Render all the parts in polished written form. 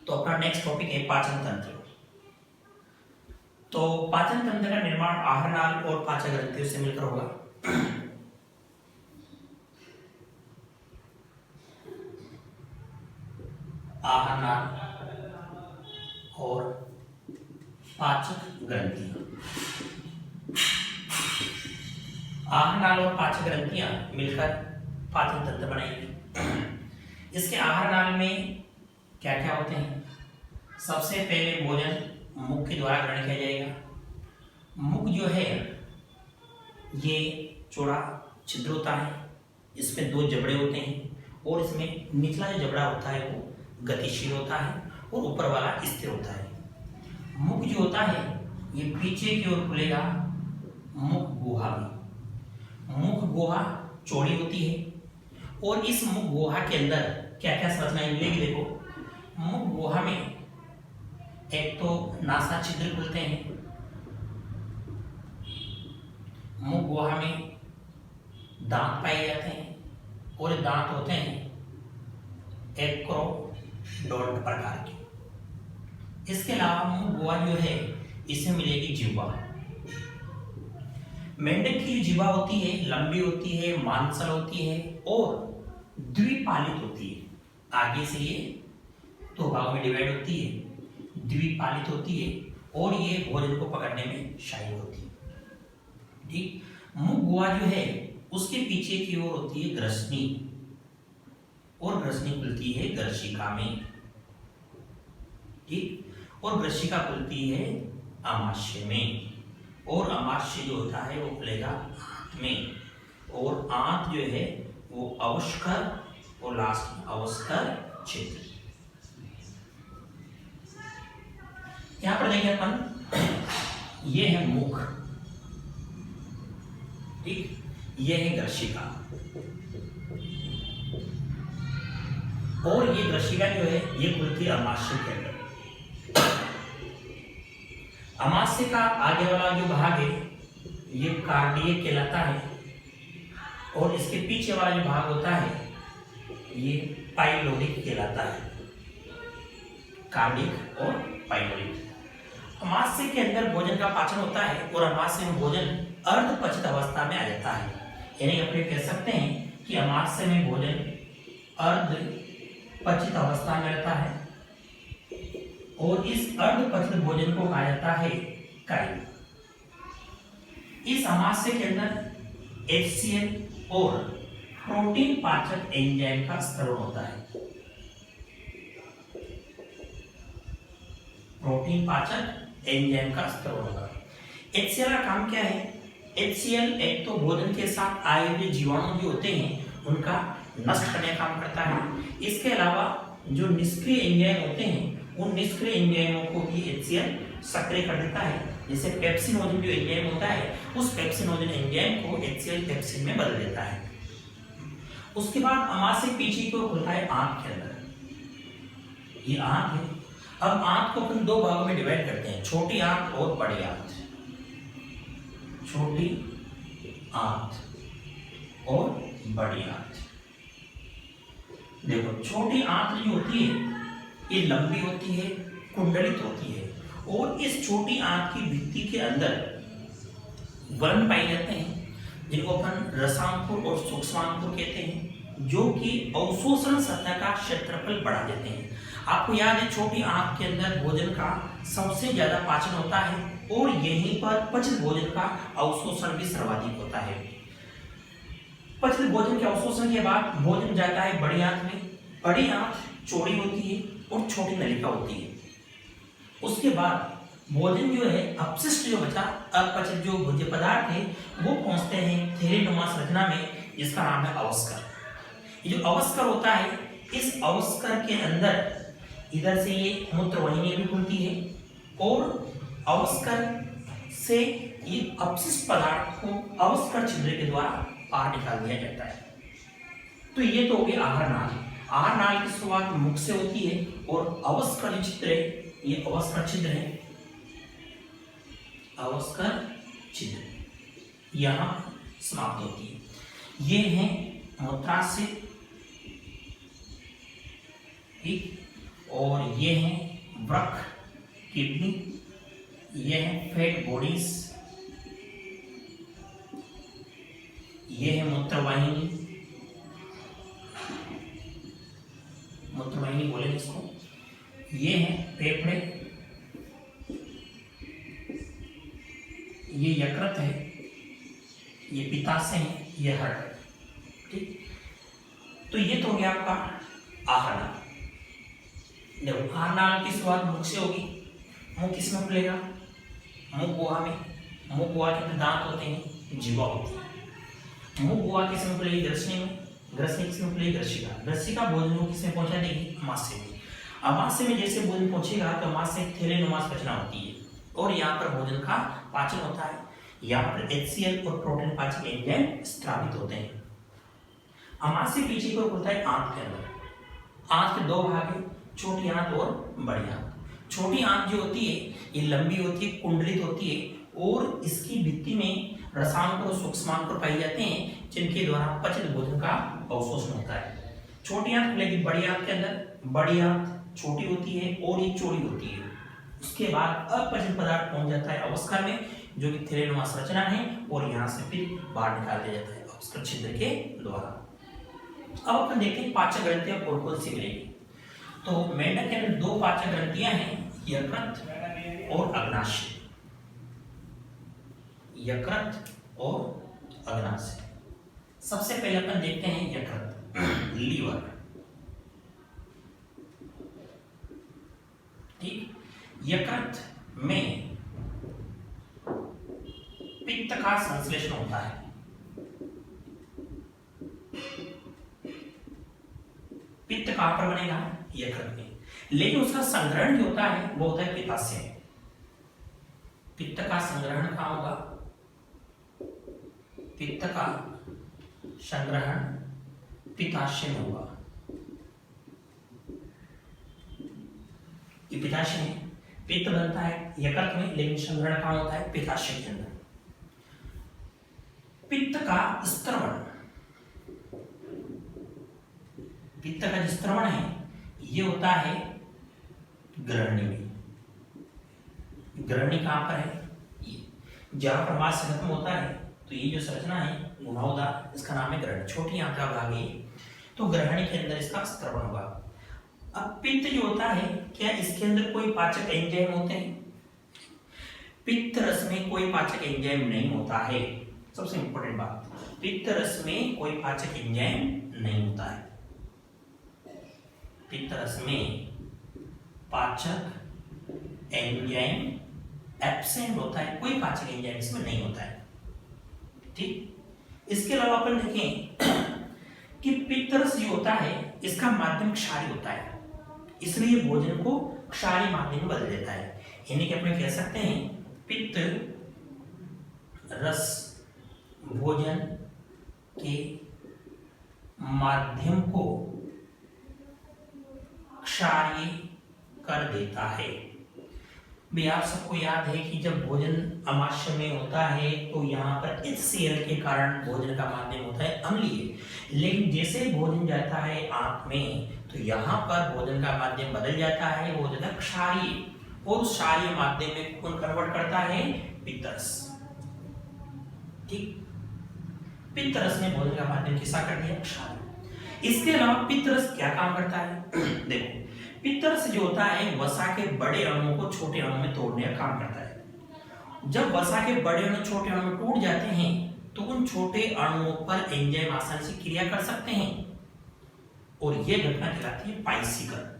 तो अपना next topic है पाचन तंत्र। तो पाचन तंत्र का निर्माण आहार नाल और पाचन ग्रंथियों से मिलकर होगा। आहार नाल और पाचक ग्रंथियां, आहार नाल और पाचक ग्रंथियां मिलकर पाचन तंत्र बनाएंगी। इसके आहार नाल में क्या क्या होते हैं? सबसे पहले भोजन मुख के द्वारा ग्रहण किया जाएगा। मुख जो है ये चौड़ा छिद्र होता है, इसमें दो जबड़े होते हैं और इसमें निचला जो जबड़ा होता है वो गतिशील होता है और ऊपर वाला स्थिर होता है। मुख जो होता है ये पीछे की ओर खुलेगा, मुख गुहा में। मुख गुहा चौड़ी होती है और इस मुख गुहा के अंदर क्या क्या संरचनाएं मिलेगी? देखो, मुख गुहा में एक तो नासा छिद्र खुलते हैं, मुख गुहा में दांत पाए जाते हैं और दांत होते हैं एक्रोडोंट प्रकार के। इसके अलावा मुख गुहा जो है इसमें मिलेगी जिह्वा। मेंढक की जो जिह्वा होती है लंबी होती है, मांसल होती है और द्विपालित होती है। आगे से ये दो भागों में डिवाइड होती है, द्विपालित होती है और ये भोजन को पकड़ने में सहायक होती है। ठीक, मुख गुहा जो है उसके पीछे की ओर होती है ग्रसनी और ग्रसनी खुलती है ग्रशिका में। ठीक, और ग्रशिका खुलती है आमाशय में और आमाशय जो होता है वो खुलेगा आंत में और आंत जो है वो अवस्कर और लास्ट में अवस्कर छिद्र। यहां पर देखिए अपन, ये है मुख, ठीक, ये है ग्रशिका और ये ग्रशिका जो है ये खुलती है आमाशय के अंदर। आमाशय का आगे वाला जो भाग है ये कार्डियक कहलाता है और इसके पीछे वाला जो भाग होता है ये पाइलोरिक कहलाता है। कार्डियक और पाइलोरिक। आमाशय के अंदर भोजन का पाचन होता है और आमाशय में भोजन अर्धपचित अवस्था में आ जाता है। यानी अपने कह सकते हैं कि आमाशय में भोजन अर्धपचित अवस्था में रहता है और इस अर्धपचित भोजन को कहा जाता है काइल। इस आमाशय के अंदर HCl और प्रोटीन पाचक एंजाइम का स्राव होता है। प्रोटीन पाचक एंजाइम का स्राव होगा। HCl का काम क्या है? HCl एक तो भोजन के साथ आए हुए जीवाणु जो होते हैं उनका नष्ट करने का काम करता है। इसके अलावा जो निष्क्रिय एंजाइम होते हैं उन निष्क्रिय एंजाइमों को भी HCl सक्रिय कर देता है। जैसे पेप्सिनोजन जो एंजाइम होता है उस पेप्सिनोजन एंजाइम को HCl पेप्सिन में बदल देता है। उसके बाद आमाशय पीछे की ओर खुलता है आंत के अंदर। ये आंत है। अब आंत को अपन दो भागों में डिवाइड करते हैं, छोटी आंत और बड़ी आंत। छोटी आंत और बड़ी आंत। देखो, छोटी आंत जो होती है ये लंबी होती है, कुंडलित होती है और इस छोटी आंत की भित्ति के अंदर वर्ण पाए जाते हैं जिनको अपन रसांकुर और सूक्ष्मांकुर कहते हैं, जो कि अवशोषण सतह का क्षेत्रफल बढ़ा देते हैं। आपको याद है छोटी आंत के अंदर भोजन का सबसे ज्यादा पाचन होता है और यहीं पर पचित भोजन का अवशोषण भी सर्वाधिक होता है। पचित भोजन के अवशोषण के बाद भोजन जाता है बड़ी आंत में। बड़ी आंत चौड़ी होती है और छोटी नलिका होती है। उसके बाद भोजन जो है अपशिष्ट जो बचा अपचित जो भोज्य पदार्थ है वो पहुंचते हैं थैलीनुमा संरचना में जिसका नाम है अवस्कर। ये जो अवस्कर होता है इस अवस्कर के अंदर इधर से ये मूत्रवाहिनी भी खुलती है और अवस्कर से ये अपशिष्ट पदार्थ को अवस्कर छिद्र के द्वारा बाहर निकाल दिया जाता है। तो ये तो हो गया आहार नाल। आहार नाल की शुरुआत मुख से होती है और अवस्कर छिद्र है, ये अवस्कर छिद्र है, अवस्कर छिद्र यहां समाप्त होती है। ये है मूत्राशय, ठीक, और ये है वृक्क, किडनी, ये है फैट बॉडीज, ये है मूत्रवाहिनी, मूत्रवाहिनी बोलेंगे इसको, ये है फेफड़े, ये यकृत है, ये पित्ताशय है, ये हृदय। ठीक, तो ये तो हो गया आपका आहार नाल। देखो आहार नाल की शुरुआत मुख से होगी। मुंह किस में खुलेगा? मुंह गुहा में। मुंह गुहा के दांत होते हैं, जीवा होती है। मुंह गुहा किस में खुलेगी? ग्रसनी में। ग्रसनी किस में खुलेगी? ग्रसिका। ग्रसिका भोजन को किसमें पहुंचा देगी? अमाशय में। अमाशय में जैसे भोजन पहुंचेगा तो अमाशय थैलेनुमा संरचना होती है और यहाँ पर भोजन का पाचन होता है। यहाँ पर HCl और प्रोटीन पाचक एंजाइम स्रावित होते हैं। अमाशय पीछे को खुलता है आंत के अंदर। आंत के दो भाग है, छोटी आंत और बड़ी आंत। छोटी आंत जो होती है ये लंबी होती है, कुंडलित होती है और इसकी भित्ति में रसायन और सूक्ष्मांकुर पाए जाते हैं जिनके द्वारा पचित भोजन का अवशोषण होता है। छोटी आंत खुलेगी बड़ी आंत के अंदर। बड़ी आंत छोटी होती है और ये चौड़ी होती है। उसके बाद अपचित पदार्थ पहुंच जाता है अवस्कर में जो कि थैलेनुमा संरचना है और यहाँ से फिर बाहर निकाल दिया जाता है अवस्कर छिद्र के द्वारा। अब अपन देखते हैं पाचक ग्रंथियां कौन कौन सी मिलेगी। तो मेंढक के अंदर दो पाचक ग्रंथियां हैं, यकृत और अग्नाशय। यकृत और अग्नाशय। सबसे पहले अपन देखते हैं यकृत, लीवर। ठीक, यकृत में पित्त का संश्लेषण होता है। पित्त कहां पर बनेगा? यकृत में। लेकिन उसका संग्रहण जो होता है वो होता है पित्ताशय में। पित्त का संग्रहण कहां होगा? पित्त का संग्रहण पित्ताशय में होगा। ये पित्ताशय में पित्त बनता है यकृत में, लेकिन संग्रहण कहां होता है? पित्ताशय के अंदर। पित्त का स्त्रवण, पित्त का जो स्त्रवण है ये होता है ग्रहणी में। ग्रहणी कहां पर है? ये जहां पर मांस खत्म होता है तो ये जो संरचना है घुमावदार, इसका नाम है ग्रहणी। छोटी आंत का भाग है तो ग्रहणी के अंदर इसका स्त्रवण होगा। अब पित्त जो होता है, क्या इसके अंदर कोई पाचक एंजाइम होते हैं? पित्त रस में कोई पाचक एंजाइम नहीं होता है। सबसे इंपॉर्टेंट बात, पित्त रस में कोई पाचक एंजाइम नहीं होता है। पित्त रस में पाचक एंजाइम एब्सेंट होता है, कोई पाचक एंजाइम इसमें नहीं होता है। ठीक, इसके अलावा अपन देखें कि पित्त रस जो होता है इसका माध्यम क्षारीय होता है, इसलिए भोजन को क्षारीय माध्यम में बदल देता है। यानी कि अपने कह सकते हैं पित्त रस भोजन के माध्यम को क्षारीय कर देता है। भी आप सबको याद है कि जब भोजन अमाशय में होता है तो यहाँ पर HCl के कारण भोजन का माध्यम होता है अम्लीय, लेकिन जैसे भोजन जाता है आंत में तो यहाँ पर भोजन का माध्यम बदल जाता है, वो जाता है क्षारीय, और उस क्षारीय माध्यम में कौन कन्वर्ट करता है? पित्त रस। ठीक, पित्त रस ने भोजन का माध्यम किसा कर दिया? क्षारीय। इसके अलावा पित्त रस क्या काम करता है? देखो, पित्त रस जो होता है वसा के बड़े अणुओं को छोटे अणुओं में तोड़ने का काम करता है। जब वसा के बड़े अणु छोटे अणु में टूट जाते हैं तो उन छोटे अणुओं पर एंजाइम आसानी से क्रिया कर सकते हैं और यह घटना कहलाती है पाइसीकरण।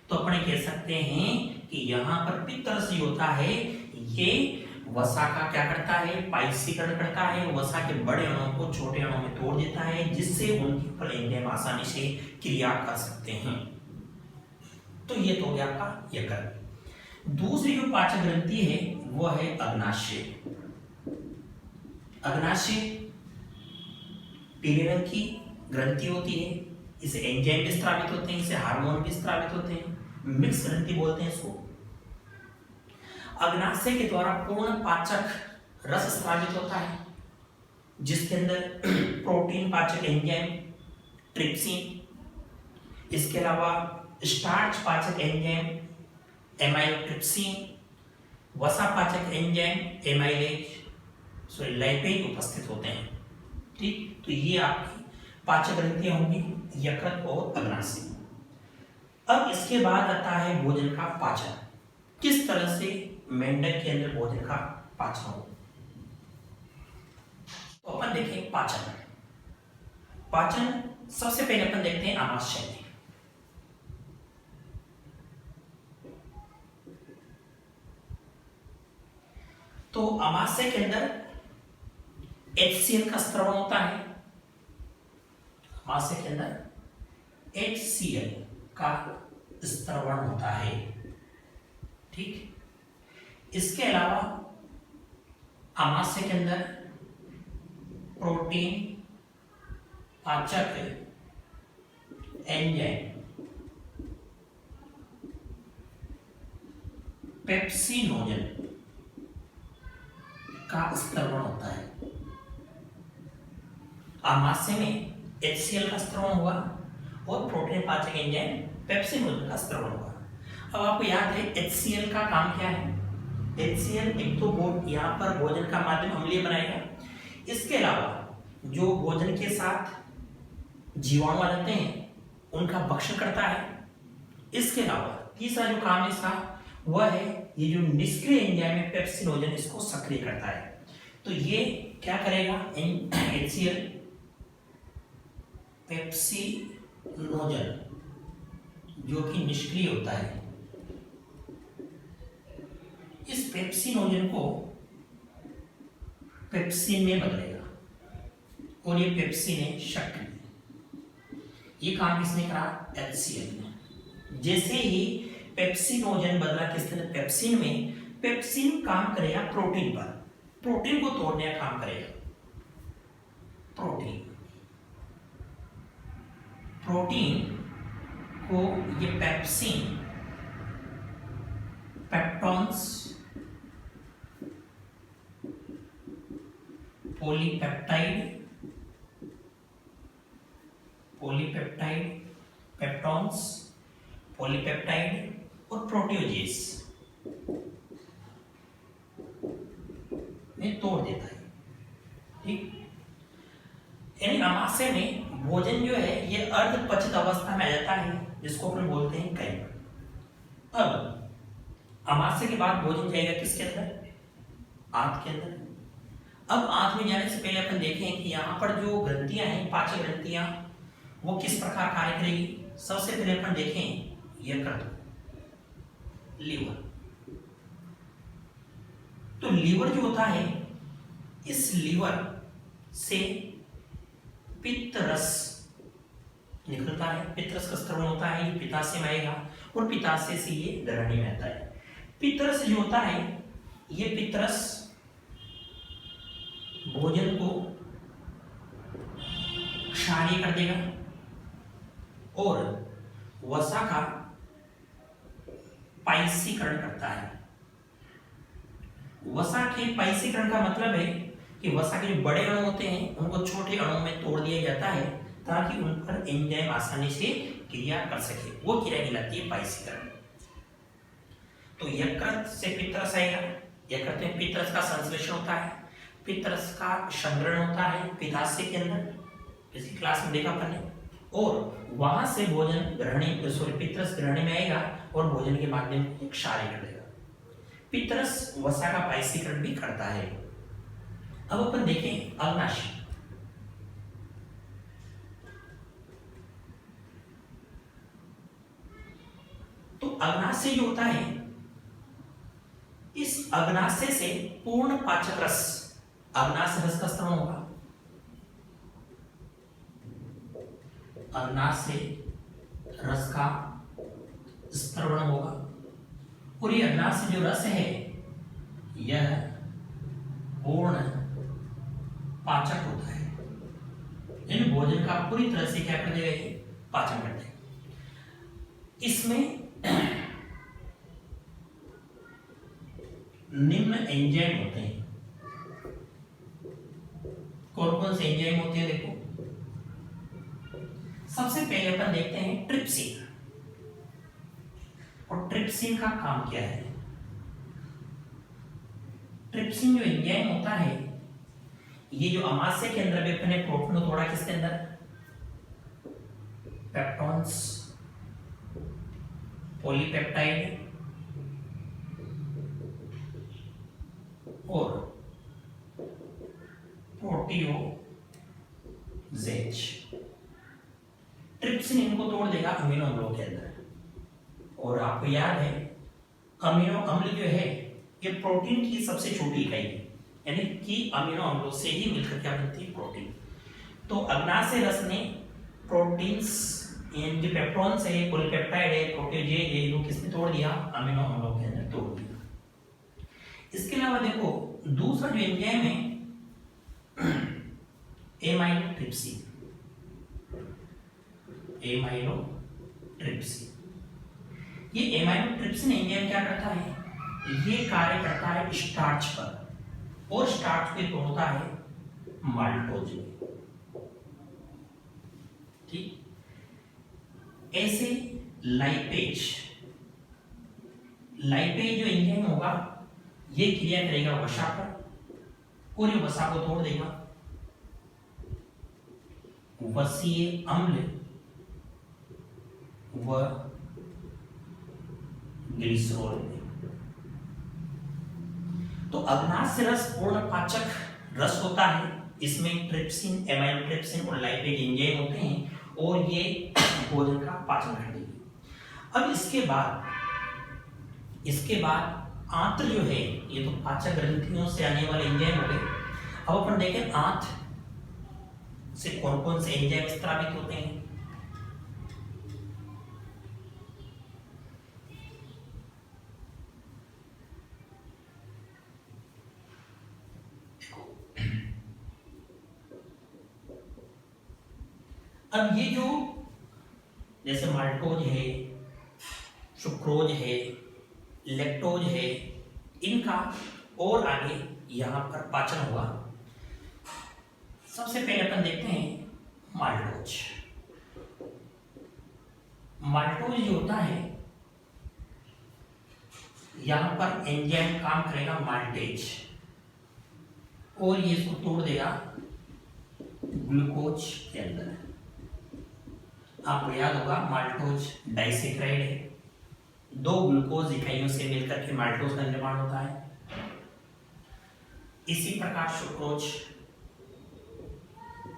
तो अपने कह सकते हैं कि यहाँ पर पित्त रस जो होता है ये वसा का क्या करता है? पाइसीकरण करता है। वसा के बड़े अणुओं को छोटे अणुओं में तोड़ देता है जिससे उनके ऊपर एंजाइम आसानी से क्रिया कर सकते हैं। तो ये तो हो गया आपका यकृत। दूसरी जो पाचक ग्रंथि है वो है अग्नाशय। अग्नाशय पीले रंग की ग्रंथि होती है, इसे एंजाइम भी स्रावित होते हैं, इसे हार्मोन भी स्रावित होते हैं, मिक्स ग्रंथि बोलते हैं इसको। अग्नाशय के द्वारा पूर्ण पाचक रस स्रावित होता है जिसके अंदर प्रोटीन पाचक एंजाइम ट्रिप्सिन, इसके अलावा स्टार्च पाचक एंजाइम एमाइलोट्रिप्सिन, वसा पाचक एंजाइम एमाइलेज लाइपेज उपस्थित होते हैं। ठीक, तो ये आपकी पाचक ग्रंथियां होंगी यकृत और अग्नाशय। अब इसके बाद आता है भोजन का पाचन। किस तरह से मेंढक के अंदर भोजन का पाचन हो, तो अपन देखें पाचन। पाचन सबसे पहले अपन देखते हैं आमाशय में। तो आमाशय के अंदर HCl का स्त्रवण होता है। आमाशय के अंदर HCl का स्त्रवण होता है। ठीक, इसके अलावा आमाशय के अंदर प्रोटीन पाचक एंजाइम पेप्सिनोजन का स्त्रवण होता है। आमाशय में HCl का स्त्रवण हुआ और प्रोटीन पाचक एंजाइम पेप्सिनोजन का स्त्रवण हुआ। अब आपको याद है HCl का काम क्या है? HCl एक तो यहाँ पर भोजन का माध्यम अम्लीय बनाएगा। इसके अलावा जो भोजन के साथ जीवाणु आ जाते हैं उनका भक्षण करता है। इसके अलावा तीसरा जो काम है इसका वह है ये जो निष्क्रिय एंजाइम है पेप्सिनोजन, इसको सक्रिय करता है। तो ये क्या करेगा? HCl पेप्सिनोजन जो कि निष्क्रिय होता है, इस पेप्सिनोजन को पेप्सिन में बदलेगा और ये पेप्सिन है सक्रिय। ये काम किसने करा? HCl ने। जैसे ही पेप्सिनोजन बदला किसने? पेप्सिन में। पेप्सिन काम करेगा प्रोटीन पर, प्रोटीन को तोड़ने का काम करेगा। प्रोटीन को ये pepsin peptones polypeptide peptones polypeptide और प्रोटियोजेस में तोड़ देता है। ठीक, यानी आमाशय में भोजन जो है ये अर्धपचित अवस्था में आ जाता है, जिसको अपन बोलते हैं कैम। अब आमाशय के बाद भोजन जाएगा किसके अंदर? आंत के अंदर। अब आंत में जाने से पहले अपन देखें कि यहाँ पर जो ग्रंथियां हैं, पाचक ग्रंथियां, वो किस प्रकार कार्य करेगी। सबसे पहले अपन देखें यकृत, लीवर। तो लीवर जो होता है, इस लीवर से पित्त रस निकलता है। पित्त रस का स्त्रवण होता है, ये पित्ताशय में आएगा और पित्ताशय से ये ग्रहणी में आता है। पित्त रस जो होता है, ये पित्त रस भोजन को क्षारीय कर देगा और वसा का पाइसीकरण करता है। वसा के पाइसीकरण का मतलब है कि वसा के जो बड़े अणु होते हैं उनको छोटे अणुओं में तोड़ दिया जाता है ताकि उन पर एंजाइम आसानी से क्रिया कर सके। वो क्रिया कहलाती है पाइसीकरण। तो यकृत से पित्तरस आएगा। यकृत में पित्तरस का संश्लेषण होता है, पित्तरस का संग्रहण होता है पित्ताशय के अंदर, इसी क्लास में देखा अपन ने। और वहां से भोजन पित्तरस ग्रहणी में आएगा और भोजन के माध्यम से क्षारीय कर देगा। पित्तरस वसा का पाइसीकरण भी करता है। अब अपन देखें अग्नाशय। तो अग्नाशय जो होता है, इस अग्नाशय से पूर्ण पाचक रस, अग्नाशय रस का स्त्रवण होगा। अग्नाशय रस का स्त्रवण होगा और ये अग्नाशय जो रस है यह पूर्ण पाचक होता है। इन भोजन का पूरी तरह से क्या कर देगा? पाचन कर देगा। इसमें निम्न एंजाइम होते हैं। कौन कौन से एंजाइम होते हैं? देखो, सबसे पहले अपन देखते हैं ट्रिप्सिन। और ट्रिप्सिन का काम क्या है? ट्रिप्सिन जो एंजाइम होता है, ये जो अमाशय के अंदर भी अपने प्रोटीन को तोड़ा, किसके अंदर? पेप्टॉन्स, पॉलीपेप्टाइड और प्रोटीओजेज। ट्रिप्सिन इनको तोड़ देगा अमीनो अम्लों के अंदर। और आपको याद है, अमीनो अम्ल जो है ये प्रोटीन की सबसे छोटी इकाई है, यानी कि अमीनो अम्लों से ही मिलकर क्या बनती है? प्रोटीन। तो अग्नाशय रस ने प्रोटीन्स, जो पेप्टॉन्स है, पॉलीपेप्टाइड है, प्रोटीओजेज है, इनको किसने तोड़ दिया? अमीनो अम्लों के अंदर तोड़ दिया। इसके अलावा देखो दूसरा जो एंजाइम है एमाइलोट्रिप्सिन। एमाइलोट्रिप्सिन, ये एमाइलोट्रिप्सिन एंजाइम क्या करता है? ये कार्य करता है स्टार्च पर, और स्टार्च पे तोड़ता है माल्टोज में। ठीक, ऐसे लाइपेज जो एंजाइम होगा ये क्रिया करेगा वसा पर, और ये वसा को तोड़ देगा वसीय अम्ल व ग्लिसरॉल में। तो अग्नाशय रस पूर्ण पाचक रस होता है, इसमें ट्रिप्सिन, एमाइलोट्रिप्सिन और लाइपेज एंजाइम होते हैं, और ये भोजन का पाचन कर देगी। अब इसके बाद आंत्र जो है, ये तो पाचक ग्रंथियों से आने वाले एंजाइम हो गए। अब अपन देखें आंत्र से कौन कौन से एंजाइम स्रावित होते हैं। अब ये जो जैसे माल्टोज है, सुक्रोज है, लैक्टोज है, इनका और आगे यहां पर पाचन होगा। सबसे पहले अपन देखते हैं माल्टोज। माल्टोज जो होता है, यहां पर एंजाइम काम करेगा माल्टेज, और ये इसको तोड़ देगा ग्लूकोज के अंदर। आपको याद होगा माल्टोज डाइसेक्राइड है, दो ग्लूकोज इकाइयों से मिलकर के माल्टोज का निर्माण होता है। इसी प्रकार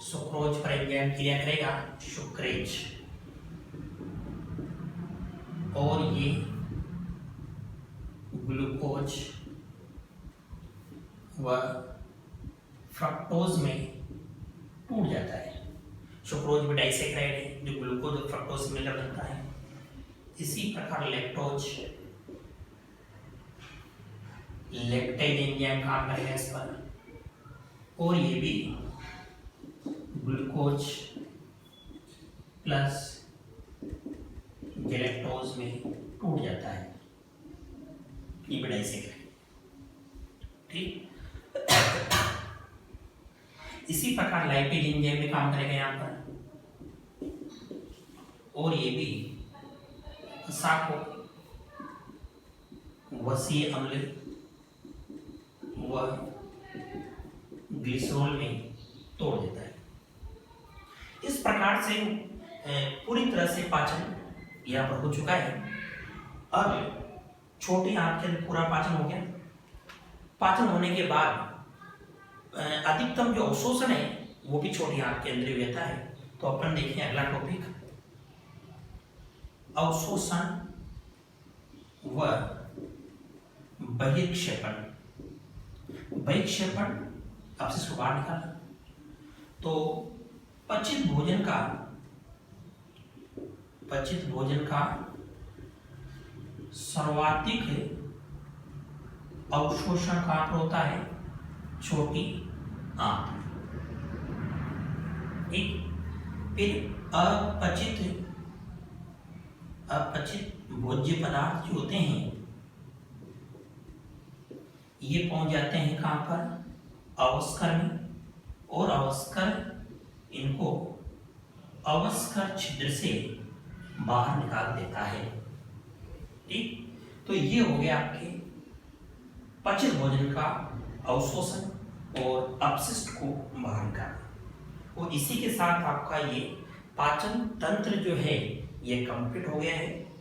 सुक्रोज पर एंजाइम क्रिया करेगा सुक्रेज, और ये ग्लूकोज व फ्रक्टोज में टूट जाता है। सुक्रोज भी डाइसेक्राइड है जो ग्लूकोज और फ्रक्टोज से मिलकर बनता है। इसी प्रकार लैक्टेज एंजाइम काम करेगा इस पर, और ये भी ग्लूकोज प्लस गैलेक्टोज में टूट जाता है। ये भी डाइसेक्राइड। ठीक, इसी प्रकार लाइपेज एंजाइम में काम करेगा यहाँ पर, और ये भी वसा को वसीय अम्ल व ग्लिसरॉल में तोड़ देता है। इस प्रकार से पूरी तरह से पाचन यहाँ पर हो चुका है। अब छोटी आंत के अंदर पूरा पाचन हो गया। पाचन होने के बाद अधिकतम जो अवशोषण है वो भी छोटी आंत के अंदर ही रहता है। तो अपन देखें अगला टॉपिक, अवशोषण व बहिक्षेपण। बहिक्षेपण आपसे सुबार निकाला तो पचित भोजन का सर्वाधिक अवशोषण कहाँ पर होता है? छोटी आंत। ठीक, फिर अपचित भोज्य पदार्थ जो होते हैं ये पहुंच जाते हैं कहाँ पर? अवस्कर में, और अवस्कर इनको अवस्कर छिद्र से बाहर निकाल देता है। ठीक, तो ये हो गया आपके पचित भोजन का अवशोषण और अपशिष्ट को बाहर निकालना। और इसी के साथ आपका ये पाचन तंत्र जो है ये कंप्लीट हो गया है।